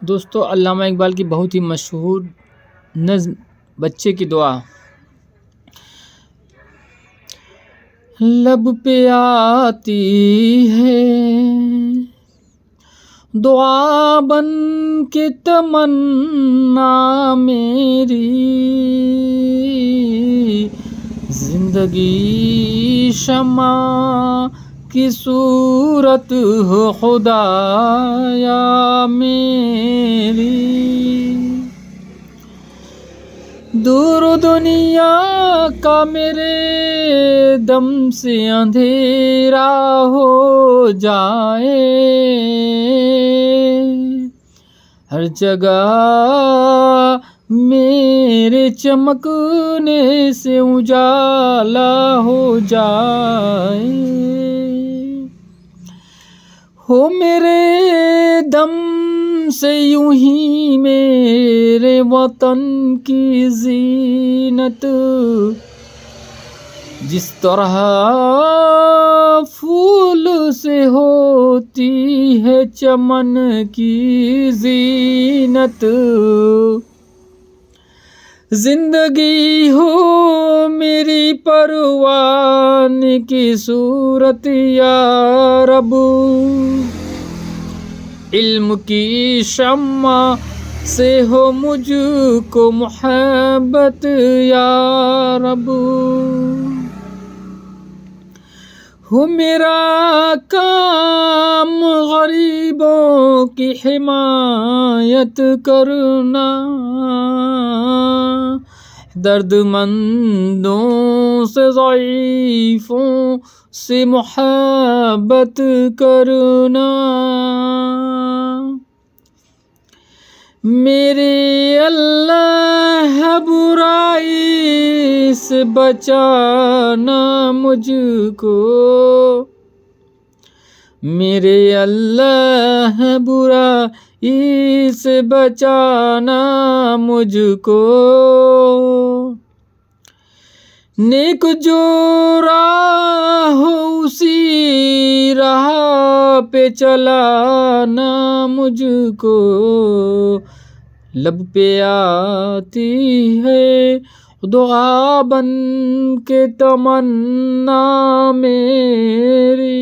دوستو علامہ اقبال کی بہت ہی مشہور نظم بچے کی دعا. لب پہ آتی ہے دعا بن کے تمنا میری، زندگی شمع کی صورت ہو خدایا میری. دور دنیا کا میرے دم سے اندھیرا ہو جائے، ہر جگہ میرے چمکنے سے اجالا ہو جائے. ہو میرے دم سے یوں ہی میرے وطن کی زینت، جس طرح پھول سے ہوتی ہے چمن کی زینت. زندگی ہو میری پروان کی صورت یا رب، علم کی شمع سے ہو مجھ کو محبت یا رب. ہو میرا کام غریبوں کی حمایت کرنا، درد مندوں سے ضعیفوں سے محبت کرنا. میرے اللہ برائی سے بچانا مجھ کو، میرے اللہ برائی سے بچانا مجھ کو. نیک جو راہ ہو اسی راہ پہ چلانا مجھ کو، لب پہ آتی ہے دعا بن کے تمنا میری.